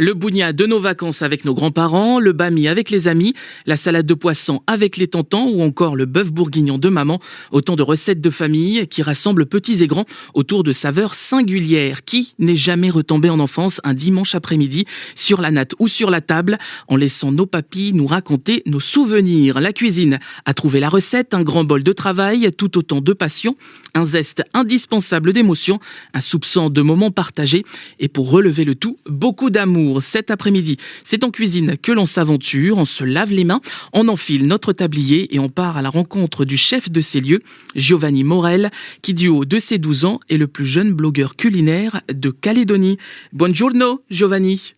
Le bougna de nos vacances avec nos grands-parents, le bami avec les amis, la salade de poisson avec les tontons ou encore le bœuf bourguignon de maman. Autant de recettes de famille qui rassemblent petits et grands autour de saveurs singulières. Qui n'est jamais retombé en enfance un dimanche après-midi sur la natte ou sur la table en laissant nos papilles nous raconter nos souvenirs. La cuisine a trouvé la recette, un grand bol de travail, tout autant de passion, un zeste indispensable d'émotions, un soupçon de moments partagés et pour relever le tout, beaucoup d'amour. Cet après-midi, c'est en cuisine que l'on s'aventure, on se lave les mains, on enfile notre tablier et on part à la rencontre du chef de ces lieux, Giovanni Morel, qui du haut de ses 12 ans est le plus jeune blogueur culinaire de Calédonie. Buongiorno, Giovanni.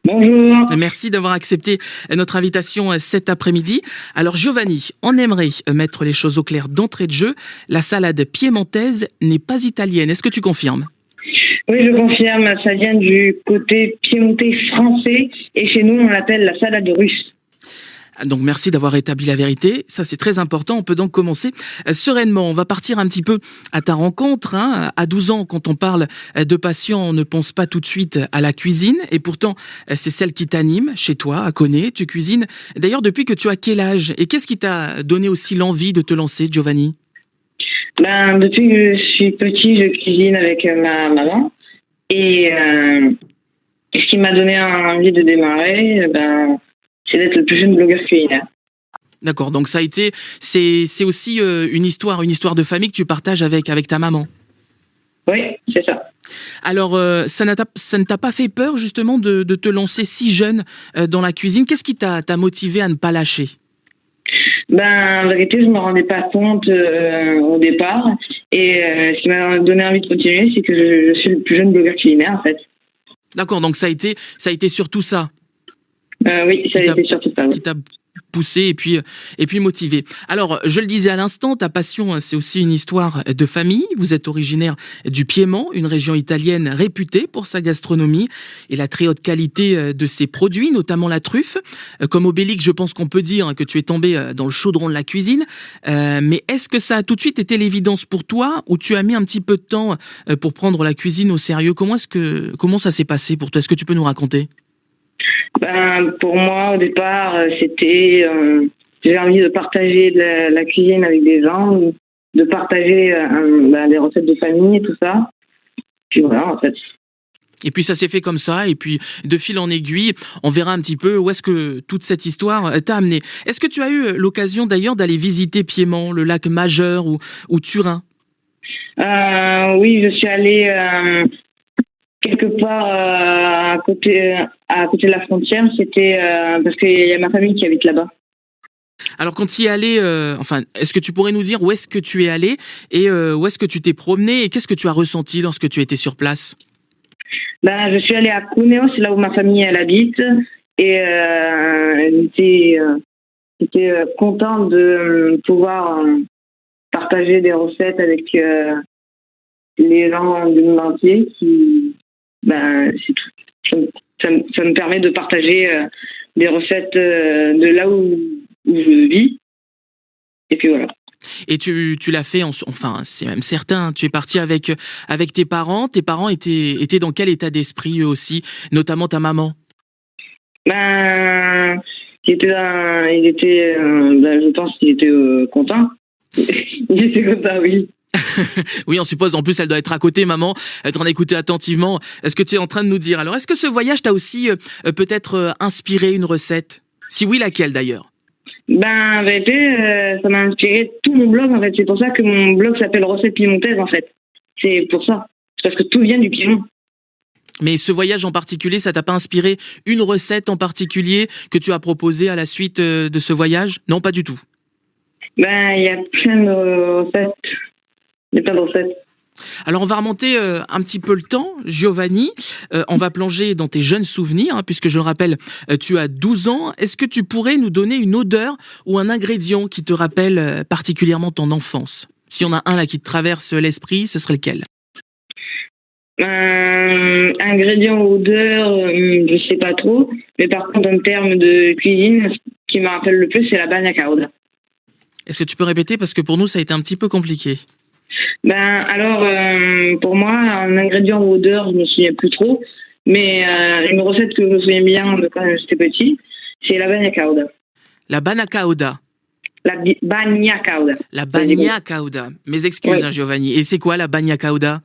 Bonjour. Merci d'avoir accepté notre invitation cet après-midi. Alors Giovanni, on aimerait mettre les choses au clair d'entrée de jeu. La salade piémontaise n'est pas italienne. Est-ce que tu confirmes ? Oui, je confirme, ça vient du côté piémontais français et chez nous on l'appelle la salade russe. Donc merci d'avoir établi la vérité, ça c'est très important. On peut donc commencer sereinement. On va partir un petit peu à ta rencontre. À 12 ans, quand on parle de passion, on ne pense pas tout de suite à la cuisine. Et pourtant, c'est celle qui t'anime chez toi, à Koné. Tu cuisines. D'ailleurs, depuis que tu as quel âge ? Et qu'est-ce qui t'a donné aussi l'envie de te lancer, Giovanni ? Depuis que je suis petit, je cuisine avec ma maman. Et ce qui m'a donné envie de démarrer, c'est d'être le plus jeune blogueur culinaire. D'accord, donc ça a été, c'est aussi une histoire de famille que tu partages avec ta maman. Oui, c'est ça. Alors, ça ne t'a pas fait peur justement de te lancer si jeune dans la cuisine ? Qu'est-ce qui t'a motivé à ne pas lâcher ? En vérité, je ne me rendais pas compte au départ. Et ce qui m'a donné envie de continuer, c'est que je suis le plus jeune blogueur culinaire, en fait. D'accord, donc ça a été surtout ça. Oui, ça a été surtout ça. Oui. Qui t'a poussé et puis motivé. Alors, je le disais à l'instant, ta passion, c'est aussi une histoire de famille. Vous êtes originaire du Piémont, une région italienne réputée pour sa gastronomie et la très haute qualité de ses produits, notamment la truffe. Comme Obélix, je pense qu'on peut dire que tu es tombé dans le chaudron de la cuisine. Mais est-ce que ça a tout de suite été l'évidence pour toi ou tu as mis un petit peu de temps pour prendre la cuisine au sérieux ? Comment ça s'est passé pour toi ? Est-ce que tu peux nous raconter ? Pour moi, au départ, c'était j'avais envie de partager la cuisine avec des gens, de partager des recettes de famille et tout ça. Puis voilà, en fait. Et puis ça s'est fait comme ça, et puis de fil en aiguille, on verra un petit peu où est-ce que toute cette histoire t'a amené. Est-ce que tu as eu l'occasion d'ailleurs d'aller visiter Piémont, le lac Majeur ou Turin ? Oui, je suis allée quelque part à côté de la frontière. C'était parce qu'il y a ma famille qui habite là-bas. Alors quand tu y es allé, est-ce que tu pourrais nous dire où est-ce que tu es allé et où est-ce que tu t'es promené et qu'est-ce que tu as ressenti lorsque tu étais sur place ? Je suis allée à Cuneo, c'est là où ma famille elle habite, et j'étais contente de pouvoir partager des recettes avec les gens du monde entier. C'est tout. Ça me permet de partager des recettes de là où je vis. Et puis voilà. Et tu l'as fait, c'est même certain, tu es parti avec tes parents. Tes parents étaient dans quel état d'esprit eux aussi, notamment ta maman ? Je pense qu'il était content. Il était content, oui. Oui, on suppose, en plus elle doit être à côté, maman, t'en as écouté attentivement ce que tu es en train de nous dire. Alors, est-ce que ce voyage t'a aussi peut-être inspiré une recette ? Si oui, laquelle d'ailleurs ? En vérité, ça m'a inspiré tout mon blog, en fait. C'est pour ça que mon blog s'appelle Recettes piémontaises, en fait. C'est pour ça. C'est parce que tout vient du Piémont. Mais ce voyage en particulier, ça t'a pas inspiré une recette en particulier que tu as proposée à la suite de ce voyage ? Non, pas du tout. Il y a plein de recettes. Il y a plein de recettes. Alors on va remonter un petit peu le temps, Giovanni. On va plonger dans tes jeunes souvenirs, puisque je le rappelle, tu as 12 ans. Est-ce que tu pourrais nous donner une odeur ou un ingrédient qui te rappelle particulièrement ton enfance ? S'il y en a un là qui te traverse l'esprit, ce serait lequel ? Ingrédient ou odeur, je sais pas trop. Mais par contre, en termes de cuisine, ce qui me rappelle le plus, c'est la bagna cauda. Est-ce que tu peux répéter ? Parce que pour nous, ça a été un petit peu compliqué. Pour moi, un ingrédient ou odeur, je me souviens plus trop. Mais une recette que je me souviens bien de quand j'étais petit, c'est la bagna cauda. La bagna cauda. Bagna cauda. La bagna cauda. Mes excuses, Oui. Giovanni. Et c'est quoi la bagna cauda?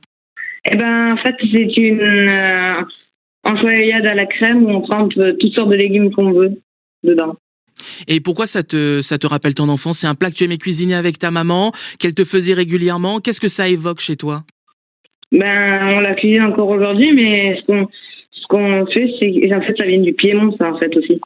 En fait, c'est une ensoleillade à la crème où on trempe toutes sortes de légumes qu'on veut dedans. Et pourquoi ça te rappelle ton enfance? C'est un plat que tu aimais cuisiner avec ta maman, qu'elle te faisait régulièrement. Qu'est-ce que ça évoque chez toi? On la cuisine encore aujourd'hui, mais ce qu'on fait, c'est en fait, ça vient du Piémont, ça, en fait, aussi.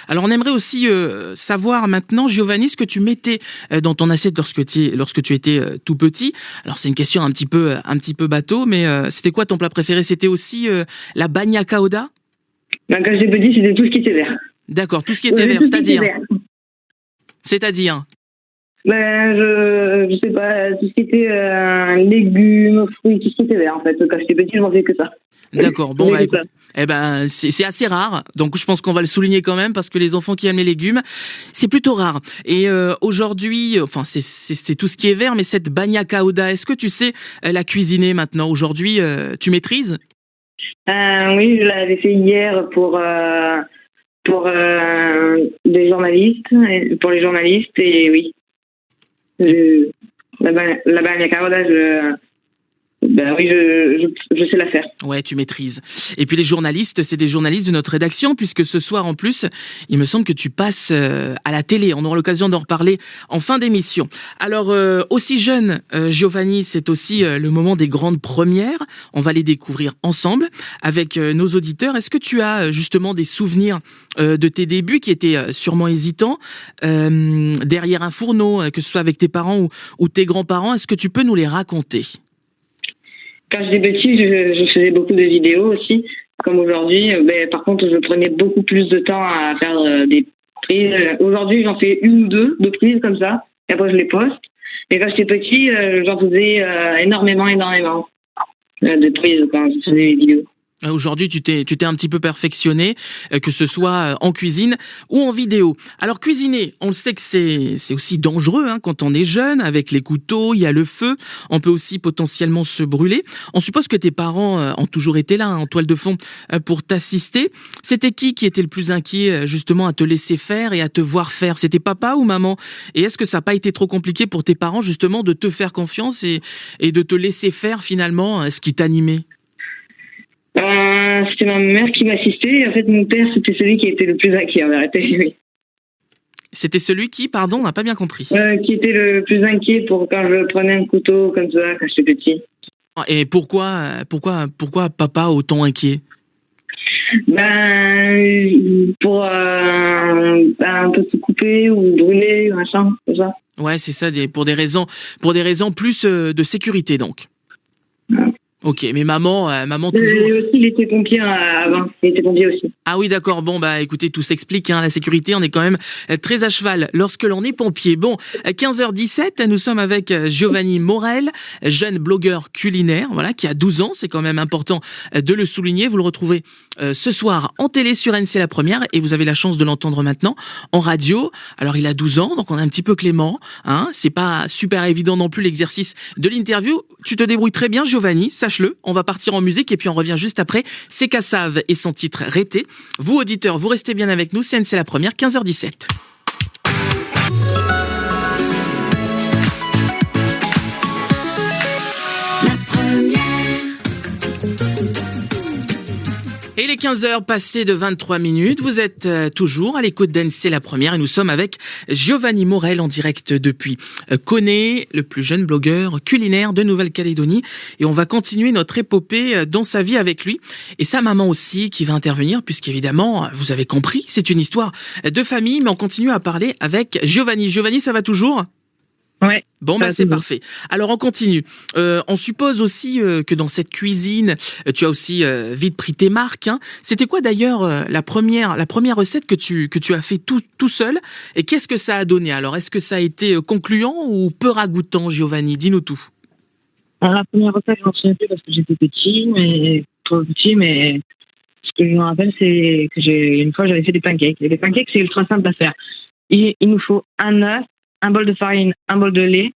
Alors on aimerait aussi savoir maintenant, Giovanni, ce que tu mettais dans ton assiette lorsque tu étais tout petit. Alors c'est une question un petit peu bateau, mais c'était quoi ton plat préféré? C'était aussi la bagna cauda? Quand j'étais petit, c'était tout ce qui était vert. D'accord, tout ce qui était vert, Tout ce qui était c'est-à-dire? vert. C'est-à-dire? Je sais pas, tout ce qui était légumes, fruits, tout ce qui était vert, en fait. Quand j'étais petit, je mangeais que ça. D'accord, bon Je bah mangeais que écoute, c'est assez rare, donc je pense qu'on va le souligner quand même parce que les enfants qui aiment les légumes, c'est plutôt rare. Et aujourd'hui, enfin c'est tout ce qui est vert, mais cette bagna cauda, est-ce que tu sais la cuisiner maintenant? Aujourd'hui, tu maîtrises? Oui, je l'avais fait hier des journalistes, pour les journalistes, et oui. La bagna cauda, oui, je sais la faire. Ouais, tu maîtrises. Et puis les journalistes, c'est des journalistes de notre rédaction, puisque ce soir en plus, il me semble que tu passes à la télé. On aura l'occasion d'en reparler en fin d'émission. Alors, aussi jeune, Giovanni, c'est aussi le moment des grandes premières. On va les découvrir ensemble avec nos auditeurs. Est-ce que tu as justement des souvenirs de tes débuts qui étaient sûrement hésitants derrière un fourneau, que ce soit avec tes parents ou tes grands-parents? Est-ce que tu peux nous les raconter? Quand j'étais petit, je faisais beaucoup de vidéos aussi, comme aujourd'hui. Par contre, je prenais beaucoup plus de temps à faire des prises. Aujourd'hui, j'en fais une ou deux de prises comme ça, et après je les poste. Mais quand j'étais petit, j'en faisais énormément de prises quand je faisais des vidéos. Aujourd'hui, tu t'es un petit peu perfectionné, que ce soit en cuisine ou en vidéo. Alors cuisiner, on le sait que c'est aussi dangereux quand on est jeune, avec les couteaux, il y a le feu, on peut aussi potentiellement se brûler. On suppose que tes parents ont toujours été là, en toile de fond, pour t'assister. C'était qui était le plus inquiet justement à te laisser faire et à te voir faire? C'était papa ou maman? Et est-ce que ça n'a pas été trop compliqué pour tes parents justement de te faire confiance et de te laisser faire finalement ce qui t'animait? C'était ma mère qui m'assistait. En fait, mon père, c'était celui qui était le plus inquiet, en vérité. Oui. C'était celui qui, pardon, on n'a pas bien compris. Qui était le plus inquiet pour quand je prenais un couteau comme ça, quand j'étais petit. Et pourquoi papa autant inquiet? Pour un peu se couper ou brûler, machin, c'est ça. Ouais, c'est ça, pour des raisons plus de sécurité donc. Ouais. Ok, mais maman toujours. Et aussi, il était pompier avant. Il était pompier aussi. Ah oui, d'accord. Bon, bah écoutez, tout s'explique. La sécurité, on est quand même très à cheval lorsque l'on est pompier. Bon, 15h17, nous sommes avec Giovanni Morel, jeune blogueur culinaire, voilà, qui a 12 ans. C'est quand même important de le souligner. Vous le retrouvez ce soir en télé sur NC La Première et vous avez la chance de l'entendre maintenant en radio. Alors, il a 12 ans, donc on est un petit peu clément. C'est pas super évident non plus l'exercice de l'interview. Tu te débrouilles très bien, Giovanni. Sache-le. On va partir en musique et puis on revient juste après. C'est Kassav et son titre Rété. Vous, auditeurs, vous restez bien avec nous. C'est La Première, 15h17. Et les 15h passées de 23 minutes, vous êtes toujours à l'écoute d'NC La Première et nous sommes avec Giovanni Morel en direct depuis Koné, le plus jeune blogueur culinaire de Nouvelle-Calédonie. Et on va continuer notre épopée dans sa vie avec lui et sa maman aussi qui va intervenir puisqu'évidemment, vous avez compris, c'est une histoire de famille, mais on continue à parler avec Giovanni. Giovanni, ça va toujours ? Ouais. Bon, c'est parfait. Alors, on continue. On suppose aussi que dans cette cuisine, tu as aussi vite pris tes marques. C'était quoi d'ailleurs la première recette que tu as fait tout seul? Et qu'est-ce que ça a donné? Alors, est-ce que ça a été concluant ou peu ragoûtant, Giovanni? Dis-nous tout. Alors, la première recette, je m'en souviens plus parce que j'étais trop petit, mais ce que je me rappelle, c'est que une fois, j'avais fait des pancakes. Et les pancakes, c'est ultra simple à faire. Il nous faut un œuf, un bol de farine, un bol de lait.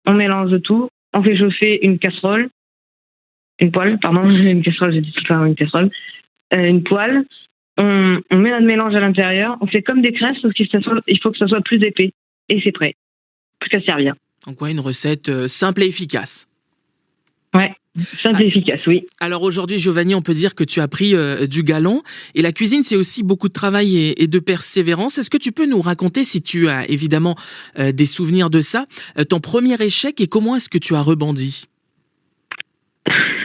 On mélange tout. on fait chauffer une casserole, une poêle, pardon, une casserole, j'ai dit tout à l'heure une casserole, une poêle. On met notre mélange à l'intérieur, on fait comme des crêpes, sauf qu'il faut que ça soit plus épais. Et c'est prêt. Plus qu'à servir. Donc ouais, une recette simple et efficace. Ouais, simple et efficace, oui. Alors aujourd'hui, Giovanni, on peut dire que tu as pris du galon. Et la cuisine, c'est aussi beaucoup de travail et de persévérance. Est-ce que tu peux nous raconter, si tu as évidemment des souvenirs de ça, ton premier échec et comment est-ce que tu as rebondi ?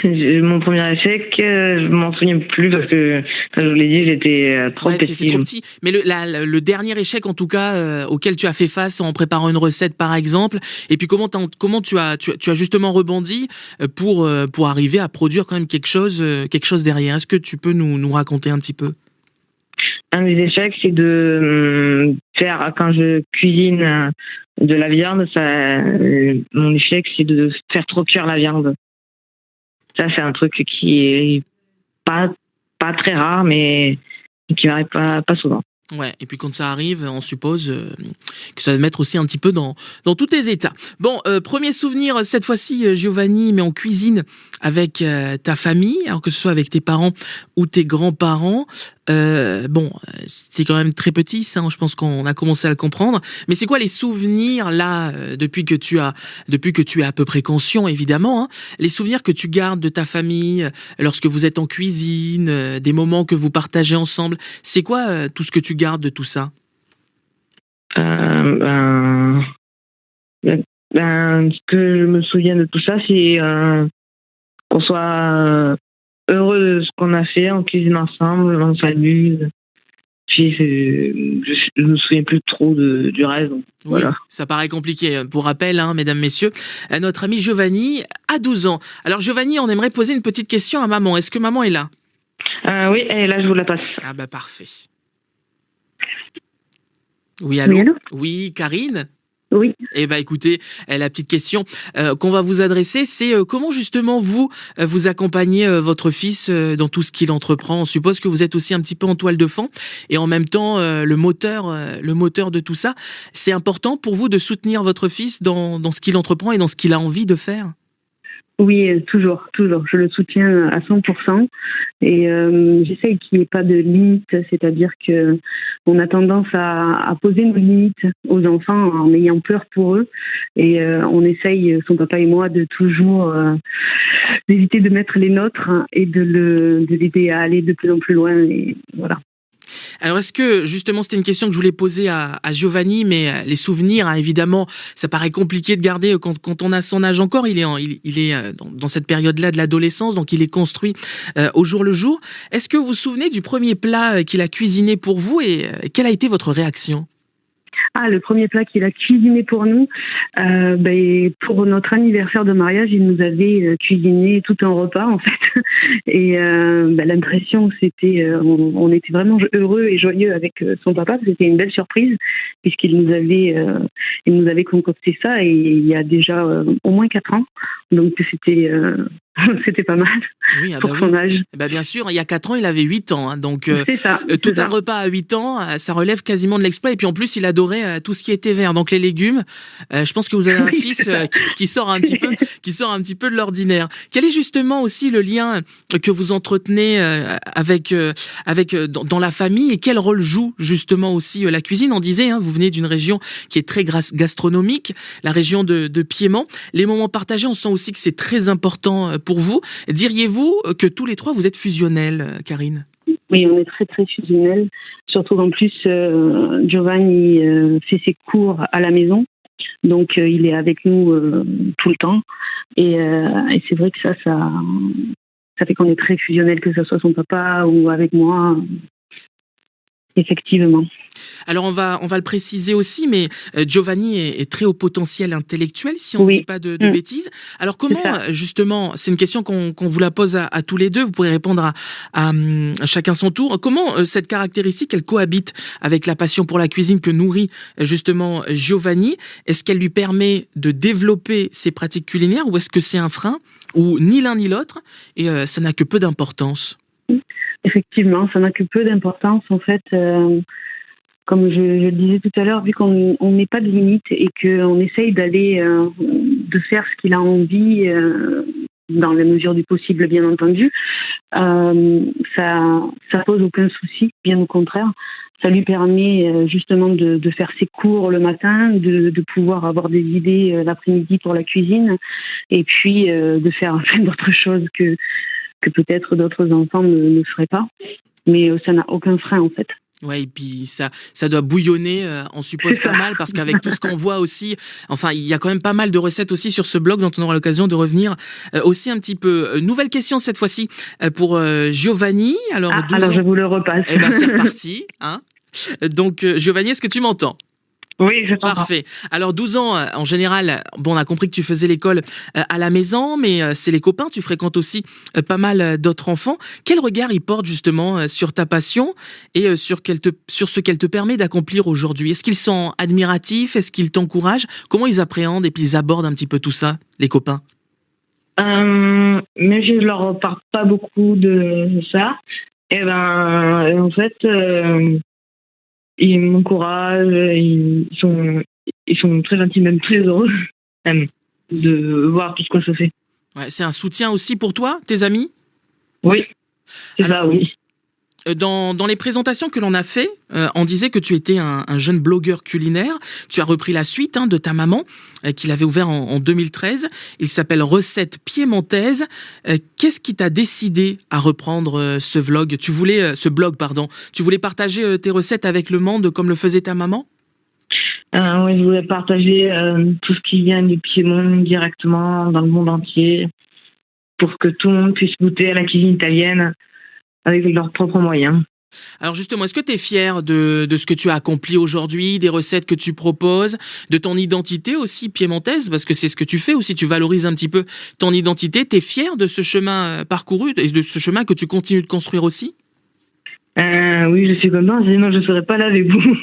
Mon premier échec, je m'en souviens plus parce que, comme je vous l'ai dit, j'étais trop petit. T'étais trop petit. Mais le dernier échec, en tout cas, auquel tu as fait face en préparant une recette, par exemple, et puis comment tu as justement rebondi pour arriver à produire quand même quelque chose derrière. Est-ce que tu peux nous raconter un petit peu ? Un des échecs, c'est de faire, quand je cuisine de la viande, mon échec, c'est de faire trop cuire la viande. Ça, c'est un truc qui est pas très rare, mais qui m'arrive pas souvent. Ouais, et puis quand ça arrive, on suppose que ça va te mettre aussi un petit peu dans tous tes états. Bon, premier souvenir, cette fois-ci, Giovanni, mais en cuisine avec ta famille, alors que ce soit avec tes parents ou tes grands-parents. C'était quand même très petit, ça, je pense qu'on a commencé à le comprendre. Mais c'est quoi les souvenirs, là, depuis que tu es à peu près conscient, évidemment, hein, les souvenirs que tu gardes de ta famille lorsque vous êtes en cuisine, des moments que vous partagez ensemble. C'est quoi tout ce que tu gardes de tout ça ? Ce que je me souviens de tout ça, c'est qu'on soit heureux de ce qu'on a fait, on cuisine ensemble, on s'amuse. Puis je me souviens plus trop du reste. Donc, oui, voilà. Ça paraît compliqué. Pour rappel, hein, mesdames, messieurs, notre ami Giovanni a 12 ans. Alors Giovanni, on aimerait poser une petite question à maman. Est-ce que maman est là ? Oui, et là je vous la passe. Ah bah parfait. Oui, allô ? Oui, allô ? Oui, Karine ? Oui. Eh ben écoutez, la petite question qu'on va vous adresser, c'est comment justement vous accompagnez votre fils dans tout ce qu'il entreprend. On suppose que vous êtes aussi un petit peu en toile de fond et en même temps le moteur de tout ça. C'est important pour vous de soutenir votre fils dans ce qu'il entreprend et dans ce qu'il a envie de faire. Oui, toujours. Je le soutiens à 100%. Et j'essaye qu'il n'y ait pas de limite, c'est-à-dire que on a tendance à poser nos limites aux enfants en ayant peur pour eux. Et on essaye, son papa et moi, de toujours d'éviter de mettre les nôtres et de l'aider à aller de plus en plus loin. Et voilà. Alors est-ce que justement c'était une question que je voulais poser à Giovanni, mais les souvenirs, hein, évidemment, ça paraît compliqué de garder quand on a son âge encore. Il est dans cette période-là de l'adolescence, donc il est construit au jour le jour. Est-ce que vous vous souvenez du premier plat qu'il a cuisiné pour vous et quelle a été votre réaction ? Le premier plat qu'il a cuisiné pour nous, pour notre anniversaire de mariage, il nous avait cuisiné tout un repas en fait. Et l'impression, c'était, on était vraiment heureux et joyeux avec son papa. C'était une belle surprise puisqu'il nous avait concocté ça et il y a déjà au moins 4 ans. Donc c'était pas mal pour son âge. Bien sûr, il y a 4 ans, il avait 8 ans. Hein, donc c'est ça, tout un repas à 8 ans, ça relève quasiment de l'exploit. Et puis en plus, il adorait tout ce qui était vert. Donc les légumes, je pense que vous avez un fils qui sort un petit peu de l'ordinaire. Quel est justement aussi le lien que vous entretenez dans la famille et quel rôle joue justement aussi la cuisine ? On disait, hein, vous venez d'une région qui est très gastronomique, la région de Piémont. Les moments partagés, on sent aussi que c'est très important pour vous. Diriez-vous que tous les trois, vous êtes fusionnels, Karine ? Oui, on est très, très fusionnels. Surtout qu'en plus, Giovanni fait ses cours à la maison. Donc, il est avec nous tout le temps. Et c'est vrai que ça fait qu'on est très fusionnels, que ce soit son papa ou avec moi. Effectivement. Alors on va le préciser aussi, mais Giovanni est très haut potentiel intellectuel, si on ne dit pas de bêtises. Alors comment justement, c'est une question qu'on vous la pose à tous les deux, vous pourrez répondre à chacun son tour. Comment cette caractéristique, elle cohabite avec la passion pour la cuisine que nourrit justement Giovanni ? Est-ce qu'elle lui permet de développer ses pratiques culinaires ou est-ce que c'est un frein ou ni l'un ni l'autre et ça n'a que peu d'importance ? Effectivement, ça n'a que peu d'importance. En fait, comme je le disais tout à l'heure, vu qu'on n'est pas de limite et qu'on essaye d'aller, de faire ce qu'il a envie, dans la mesure du possible, bien entendu, ça pose aucun souci, bien au contraire. Ça lui permet justement de faire ses cours le matin, de pouvoir avoir des idées l'après-midi pour la cuisine, et puis de faire plein d'autres choses que peut-être d'autres enfants ne feraient pas. Mais ça n'a aucun frein en fait. Ouais, et puis ça doit bouillonner, on suppose pas mal, parce qu'avec tout ce qu'on voit aussi, enfin, il y a quand même pas mal de recettes aussi sur ce blog dont on aura l'occasion de revenir aussi un petit peu. Nouvelle question cette fois-ci pour Giovanni. Alors, alors je vous le repasse. Eh ben, c'est reparti, hein. Donc, Giovanni, est-ce que tu m'entends? Oui, je t'entends. Parfait. Alors 12 ans, en général, bon, on a compris que tu faisais l'école à la maison, mais c'est les copains, tu fréquentes aussi pas mal d'autres enfants. Quel regard ils portent justement sur ta passion et sur ce qu'elle te permet d'accomplir aujourd'hui? Est-ce qu'ils sont admiratifs? Est-ce qu'ils t'encouragent? Comment ils appréhendent et puis ils abordent un petit peu tout ça, les copains? Mais je leur parle pas beaucoup de ça. Et ben, en fait, ils m'encouragent, ils sont très gentils, même très heureux de voir tout ce que je fais. Ouais, c'est un soutien aussi pour toi, tes amis? Oui, c'est ça, oui. Dans les présentations que l'on a fait, on disait que tu étais un jeune blogueur culinaire. Tu as repris la suite de ta maman, qu'il avait ouvert en 2013. Il s'appelle Recettes piémontaises. Qu'est-ce qui t'a décidé à reprendre ce blog, pardon. Tu voulais partager tes recettes avec le monde comme le faisait ta maman? Oui, je voulais partager tout ce qui vient du Piémont directement dans le monde entier pour que tout le monde puisse goûter à la cuisine italienne avec leurs propres moyens. Alors justement, est-ce que tu es fier de ce que tu as accompli aujourd'hui, des recettes que tu proposes, de ton identité aussi piémontaise, parce que c'est ce que tu fais aussi, tu valorises un petit peu ton identité. Tu es fier de ce chemin parcouru et de ce chemin que tu continues de construire aussi? Oui, je suis content, sinon je ne serais pas là avec vous.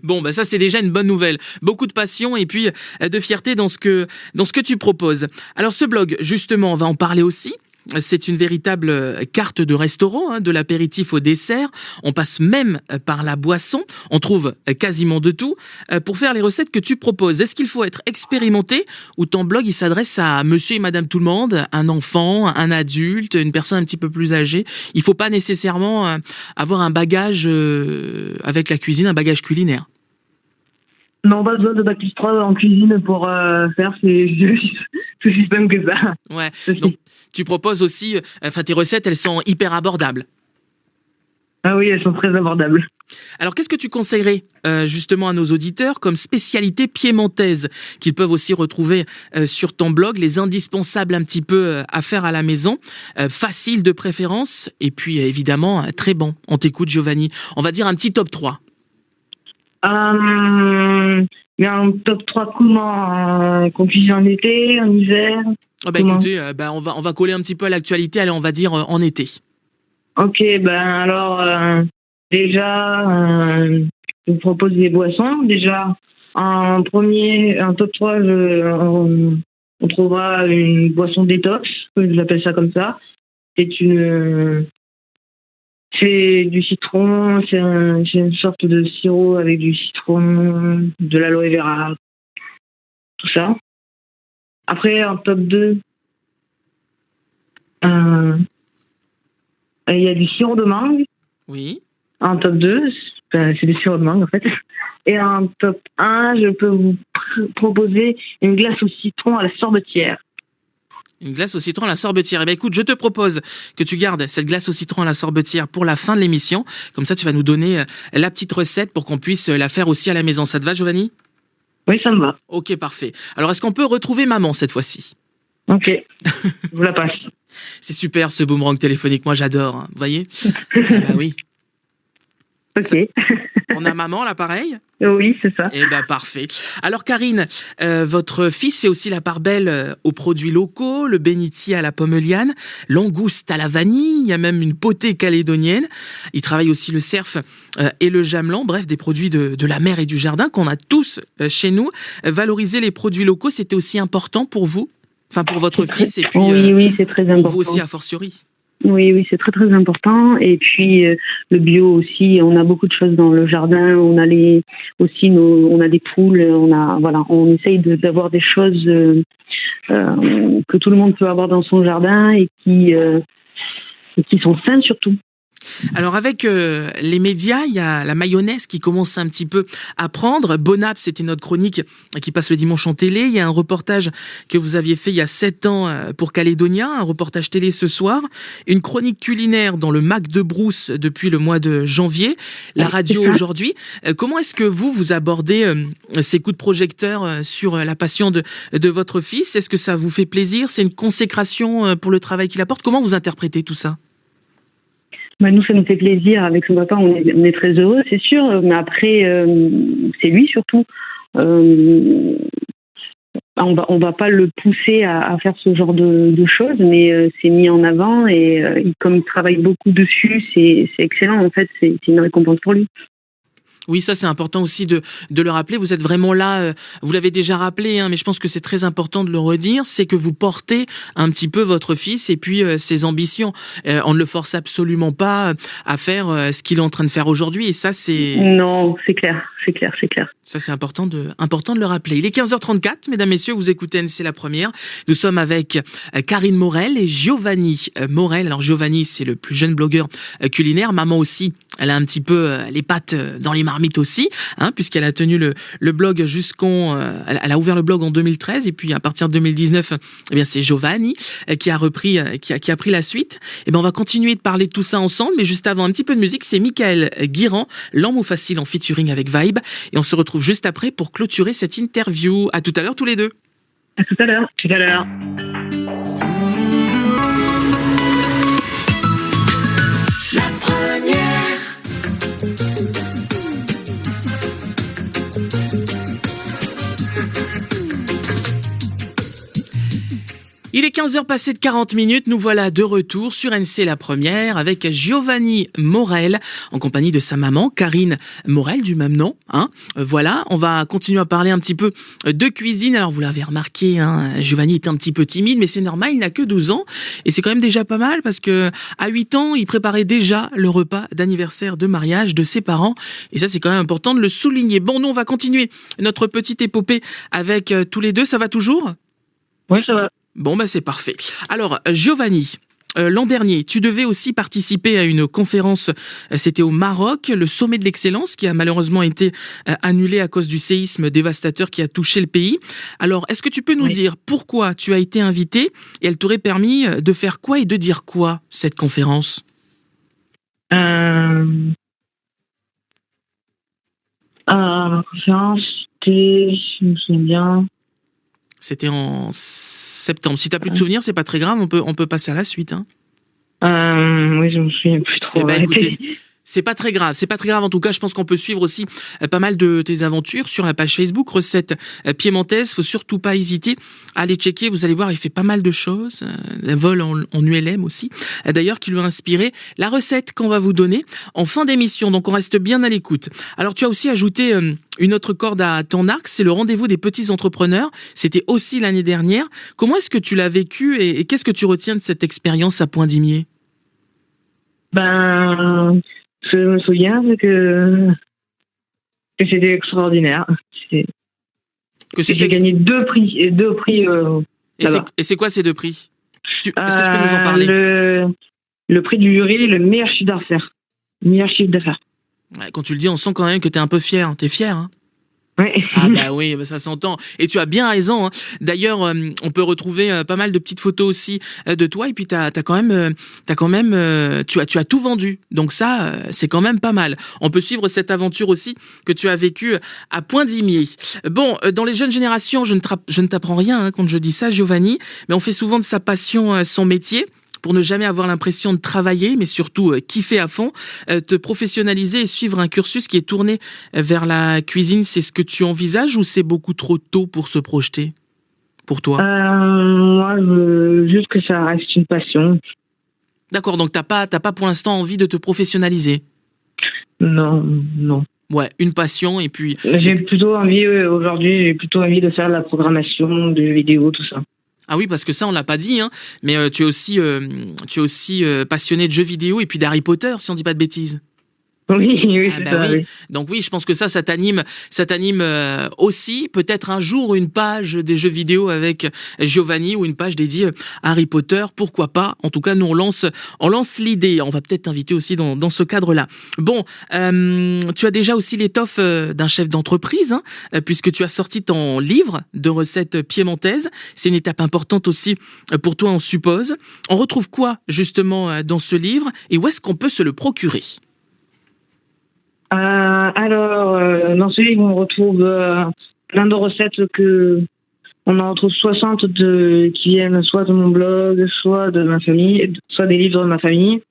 Bon, bah ça c'est déjà une bonne nouvelle. Beaucoup de passion et puis de fierté dans ce que tu proposes. Alors ce blog, justement, on va en parler aussi. C'est une véritable carte de restaurant, de l'apéritif au dessert. On passe même par la boisson. On trouve quasiment de tout pour faire les recettes que tu proposes. Est-ce qu'il faut être expérimenté ou ton blog il s'adresse à monsieur et madame tout le monde, un enfant, un adulte, une personne un petit peu plus âgée? Il faut pas nécessairement avoir un bagage avec la cuisine, un bagage culinaire. Non, pas besoin de bac plus 3 en cuisine pour faire, c'est aussi simple que ça. Ouais, donc tu proposes aussi, tes recettes, elles sont hyper abordables. Ah oui, elles sont très abordables. Alors, qu'est-ce que tu conseillerais justement à nos auditeurs comme spécialité piémontaise qu'ils peuvent aussi retrouver sur ton blog, les indispensables un petit peu à faire à la maison, facile de préférence et puis évidemment très bon. On t'écoute, Giovanni. On va dire un petit top 3. Mais un top 3 comment qu'on cuisine en été, en hiver? Écoutez, on va coller un petit peu à l'actualité. Allez, on va dire en été. Ok, alors déjà, je vous propose des boissons. Déjà, en premier, un top 3, on trouvera une boisson détox, j'appelle ça comme ça. C'est du citron, c'est une sorte de sirop avec du citron, de l'aloe vera, tout ça. Après, en top 2, il y a du sirop de mangue. Oui. En top 2, c'est du sirop de mangue en fait. Et en top 1, je peux vous proposer une glace au citron à la sorbetière. Une glace au citron à la sorbetière. Eh bien, écoute, je te propose que tu gardes cette glace au citron à la sorbetière pour la fin de l'émission. Comme ça, tu vas nous donner la petite recette pour qu'on puisse la faire aussi à la maison. Ça te va, Giovanni? Oui, ça me va. Ok, parfait. Alors, est-ce qu'on peut retrouver maman cette fois-ci? Ok, je vous la passe. C'est super ce boomerang téléphonique, moi j'adore. Vous voyez? Bah oui. Ok. On a maman là, pareil? Oui, c'est ça. Eh ben parfait. Alors Karine, votre fils fait aussi la part belle aux produits locaux, le bénitier à la pommeliane, langouste à la vanille, il y a même une potée calédonienne. Il travaille aussi le cerf et le jamelan, bref, des produits de la mer et du jardin qu'on a tous chez nous. Valoriser les produits locaux, c'était aussi important pour vous? Enfin, pour votre fils et puis oui, c'est très important. Pour vous aussi, a fortiori. Oui, oui, c'est très très important. Et puis le bio aussi, on a beaucoup de choses dans le jardin. On a on a des poules. On essaye d'avoir des choses que tout le monde peut avoir dans son jardin et qui sont saines surtout. Alors avec les médias, il y a la mayonnaise qui commence un petit peu à prendre. Bonap, c'était notre chronique qui passe le dimanche en télé. Il y a un reportage que vous aviez fait il y a 7 ans pour Calédonia, un reportage télé ce soir. Une chronique culinaire dans le Mac de Brousse depuis le mois de janvier. La radio aujourd'hui. Comment est-ce que vous abordez ces coups de projecteur sur la passion de votre fils? Est-ce que ça vous fait plaisir? C'est une consécration pour le travail qu'il apporte? Comment vous interprétez tout ça? Nous, ça nous fait plaisir. Avec son papa, on est très heureux, c'est sûr. Mais après, c'est lui surtout. On va pas le pousser à faire ce genre de choses, mais c'est mis en avant et comme il travaille beaucoup dessus, c'est excellent. En fait, c'est une récompense pour lui. Oui, ça c'est important aussi de le rappeler. Vous êtes vraiment là, vous l'avez déjà rappelé, mais je pense que c'est très important de le redire, c'est que vous portez un petit peu votre fils et puis ses ambitions. On ne le force absolument pas à faire ce qu'il est en train de faire aujourd'hui et ça c'est... Non, c'est clair. Ça c'est important de le rappeler. Il est 15h34, mesdames, messieurs, vous écoutez NC La Première. Nous sommes avec Karine Morel et Giovanni Morel. Alors Giovanni, c'est le plus jeune blogueur culinaire. Maman aussi, elle a un petit peu les pattes dans les marmites aussi, puisqu'elle a tenu le blog elle a ouvert le blog en 2013 et puis à partir de 2019, eh bien c'est Giovanni qui a repris, qui a pris la suite. Et ben on va continuer de parler de tout ça ensemble, mais juste avant un petit peu de musique, c'est Michael Guirand, L'amour facile en featuring avec Vibe, et on se retrouve juste après pour clôturer cette interview. À tout à l'heure tous les deux. À tout à l'heure. Tout à l'heure. La première. Il est 15h passé de 40 minutes, nous voilà de retour sur NC La Première avec Giovanni Morel en compagnie de sa maman Karine Morel du même nom. Voilà, on va continuer à parler un petit peu de cuisine. Alors vous l'avez remarqué, Giovanni est un petit peu timide, mais c'est normal, il n'a que 12 ans et c'est quand même déjà pas mal parce que à 8 ans, il préparait déjà le repas d'anniversaire de mariage de ses parents et ça c'est quand même important de le souligner. Bon, nous on va continuer notre petite épopée avec tous les deux, ça va toujours ? Oui, ça va. Bon, c'est parfait. Alors, Giovanni, l'an dernier, tu devais aussi participer à une conférence, c'était au Maroc, le sommet de l'excellence, qui a malheureusement été annulé à cause du séisme dévastateur qui a touché le pays. Alors, est-ce que tu peux nous dire pourquoi tu as été invité et elle t'aurait permis de faire quoi et de dire quoi, cette conférence ? La conférence, c'était, je me souviens bien. C'était en septembre. Si tu n'as plus de souvenirs, c'est pas très grave, on peut passer à la suite. Oui, je me souviens plus trop. Écoutez, c'est pas très grave. En tout cas, je pense qu'on peut suivre aussi pas mal de tes aventures sur la page Facebook Recettes Piémontaises. Faut surtout pas hésiter à aller checker. Vous allez voir, il fait pas mal de choses. Un vol en ULM aussi. D'ailleurs, qui lui a inspiré la recette qu'on va vous donner en fin d'émission. Donc, on reste bien à l'écoute. Alors, tu as aussi ajouté une autre corde à ton arc. C'est le rendez-vous des petits entrepreneurs. C'était aussi l'année dernière. Comment est-ce que tu l'as vécu et qu'est-ce que tu retiens de cette expérience à Poindimier ? Ce que je me souviens, c'est que c'était extraordinaire. J'ai gagné deux prix. Et c'est quoi ces 2 prix ? Est-ce que tu peux nous en parler ? Le prix du jury, le meilleur chiffre d'affaires. Quand tu le dis, on sent quand même que t'es un peu fier. T'es fier, Oui. Oui, ça s'entend. Et tu as bien raison. D'ailleurs, on peut retrouver pas mal de petites photos aussi de toi. Et puis tu as tout vendu. Donc ça, c'est quand même pas mal. On peut suivre cette aventure aussi que tu as vécue à Poindimier. Bon, dans les jeunes générations, je ne t'apprends rien quand je dis ça, Giovanni. Mais on fait souvent de sa passion son métier. Pour ne jamais avoir l'impression de travailler, mais surtout kiffer à fond, te professionnaliser et suivre un cursus qui est tourné vers la cuisine, c'est ce que tu envisages ou c'est beaucoup trop tôt pour se projeter pour toi ? Moi, je veux juste que ça reste une passion. D'accord, donc t'as pas pour l'instant envie de te professionnaliser ? Non. Ouais, une passion et puis... Aujourd'hui, j'ai plutôt envie de faire de la programmation, de vidéos, tout ça. Ah oui, parce que ça, on l'a pas dit, hein, mais tu es aussi passionné de jeux vidéo et puis d'Harry Potter, si on dit pas de bêtises. Oui, oui, Ah c'est bah ça, oui. oui. Donc oui, je pense que ça t'anime aussi. Peut-être un jour une page des jeux vidéo avec Giovanni ou une page dédiée à Harry Potter. Pourquoi pas? En tout cas, nous on lance l'idée. On va peut-être t'inviter aussi dans ce cadre-là. Bon, tu as déjà aussi l'étoffe d'un chef d'entreprise, hein, puisque tu as sorti ton livre de recettes piémontaises. C'est une étape importante aussi pour toi, on suppose. On retrouve quoi justement dans ce livre et où est-ce qu'on peut se le procurer? Dans ce livre, on retrouve plein de recettes on en retrouve 60 qui viennent soit de mon blog, soit de ma famille, soit des livres de ma famille.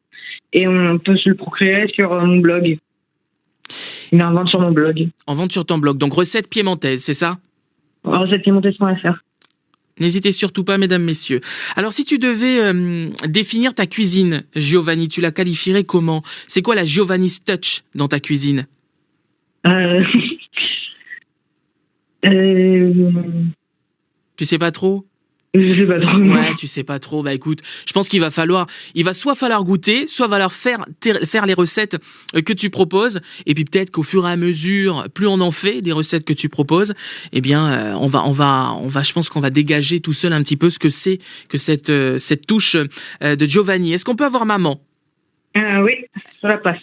Et on peut se le procurer sur mon blog. Il est en vente sur mon blog. En vente sur ton blog. Donc, recettes piémontaises, c'est ça? Recettes-piémontaises.fr. N'hésitez surtout pas, mesdames, messieurs. Alors, si tu devais définir ta cuisine, Giovanni, tu la qualifierais comment? C'est quoi la Giovanni's Touch dans ta cuisine? Tu sais pas trop? Je sais pas trop. Ouais, tu sais pas trop. Bah écoute, je pense il va soit falloir goûter, soit falloir faire les recettes que tu proposes. Et puis peut-être qu'au fur et à mesure, plus on en fait des recettes que tu proposes, eh bien, je pense qu'on va dégager tout seul un petit peu ce que c'est que cette touche de Giovanni. Est-ce qu'on peut avoir maman? Oui, ça la passe.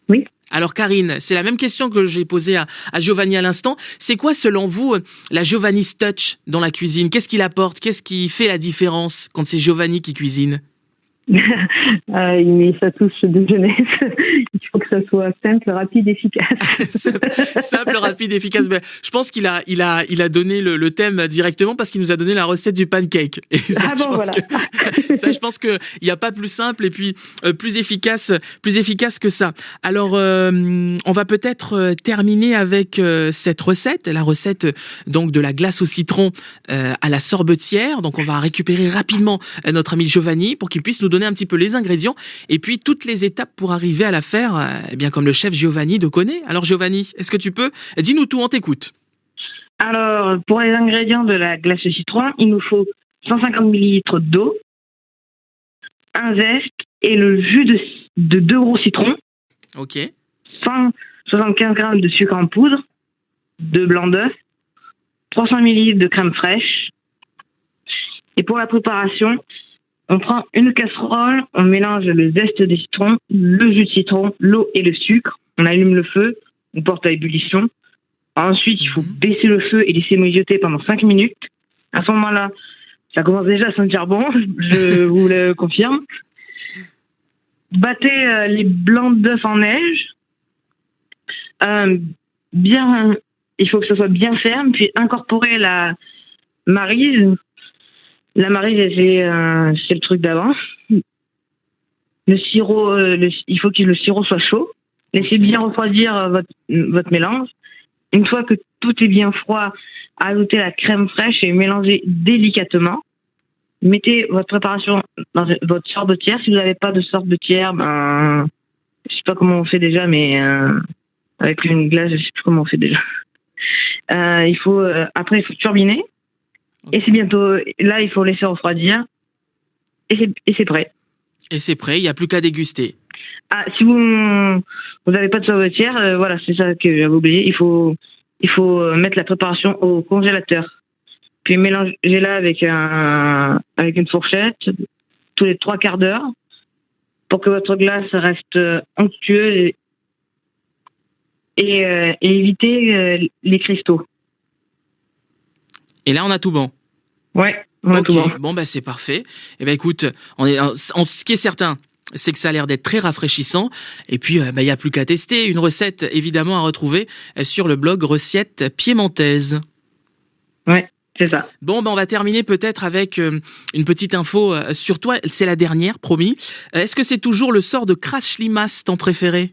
Oui. Alors Karine, c'est la même question que j'ai posée à Giovanni à l'instant. C'est quoi selon vous la Giovanni's Touch dans la cuisine? Qu'est-ce qu'il apporte? Qu'est-ce qui fait la différence quand c'est Giovanni qui cuisine? Il met sa touche de jeunesse. Il faut que ça soit simple, rapide, efficace. Simple, rapide, efficace. Ben, je pense qu'il a donné le thème directement parce qu'il nous a donné la recette du pancake. Et ça, je pense que il y a pas plus simple et puis plus efficace que ça. Alors, on va peut-être terminer avec cette recette, la recette donc de la glace au citron à la sorbetière. Donc, on va récupérer rapidement notre ami Giovanni pour qu'il puisse nous donner un petit peu les ingrédients et puis toutes les étapes pour arriver à la faire, bien comme le chef Giovanni de connaît. Alors Giovanni, est-ce que tu peux? Dis-nous tout, on t'écoute. Alors, pour les ingrédients de la glace au citron, il nous faut 150 ml d'eau, un zeste et le jus de 2 gros citrons. Ok. 175 g de sucre en poudre, 2 blancs d'œufs, 300 ml de crème fraîche. Et pour la préparation, on prend une casserole, on mélange le zeste des citrons, le jus de citron, l'eau et le sucre. On allume le feu, on porte à ébullition. Ensuite, il faut baisser le feu et laisser mijoter pendant 5 minutes. À ce moment-là, ça commence déjà à sentir bon, je vous le confirme. Battez les blancs d'œufs en neige. Il faut que ça soit bien ferme, puis incorporer la maryse. La maryse, c'est le truc d'avant. Le sirop, il faut que le sirop soit chaud. Laissez bien refroidir votre mélange. Une fois que tout est bien froid, ajoutez la crème fraîche et mélangez délicatement. Mettez votre préparation dans votre sorbetière. Si vous n'avez pas de sorbetière, je sais pas comment on fait déjà, mais avec une glace, je sais plus comment on fait déjà. Après, il faut turbiner. Et c'est bientôt, là, il faut laisser refroidir. Et c'est prêt. Et c'est prêt, il n'y a plus qu'à déguster. Ah, si vous n'avez pas de sorbetière, voilà, c'est ça que j'avais oublié. Il faut mettre la préparation au congélateur. Puis mélangez-la avec une fourchette tous les 3 quarts d'heure pour que votre glace reste onctueuse et éviter les cristaux. Et là, on a tout bon. Ouais, on a tout bon. Bon, bah, c'est parfait. Eh ben, écoute, ce qui est certain, c'est que ça a l'air d'être très rafraîchissant. Et puis, il n'y a plus qu'à tester. Une recette, évidemment, à retrouver sur le blog Recettes Piémontaises. Ouais, c'est ça. Bon, on va terminer peut-être avec une petite info sur toi. C'est la dernière, promis. Est-ce que c'est toujours le sort de Crash Limace, ton préféré?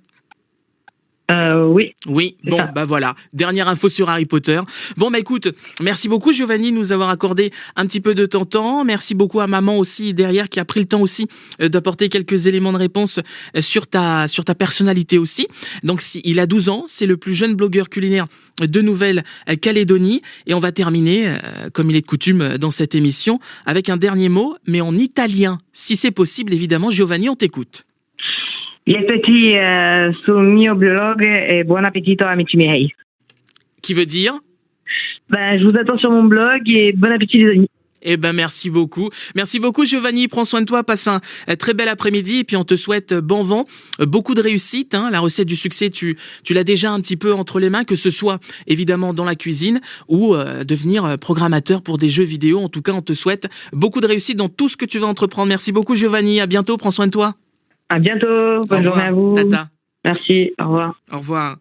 Oui. Oui, C'est bon, ça. bah voilà, dernière info sur Harry Potter. Bon, bah écoute, merci beaucoup Giovanni de nous avoir accordé un petit peu de ton temps. Merci beaucoup à maman aussi derrière qui a pris le temps aussi d'apporter quelques éléments de réponse sur ta personnalité aussi. Donc il a 12 ans, c'est le plus jeune blogueur culinaire de Nouvelle-Calédonie. Et on va terminer, comme il est de coutume dans cette émission, avec un dernier mot, mais en italien. Si c'est possible, évidemment, Giovanni, on t'écoute. Les petits sul mio blog et buon appetito amici miei. Qui veut dire? Ben, je vous attends sur mon blog et bon appétit les amis. Eh ben, merci beaucoup. Merci beaucoup, Giovanni. Prends soin de toi. Passe un très bel après-midi. Et puis, on te souhaite bon vent, beaucoup de réussite. Hein. La recette du succès, tu l'as déjà un petit peu entre les mains, que ce soit évidemment dans la cuisine ou devenir programmateur pour des jeux vidéo. En tout cas, on te souhaite beaucoup de réussite dans tout ce que tu vas entreprendre. Merci beaucoup, Giovanni. À bientôt. Prends soin de toi. À bientôt. Bonne journée à vous. Tata. Merci. Au revoir. Au revoir.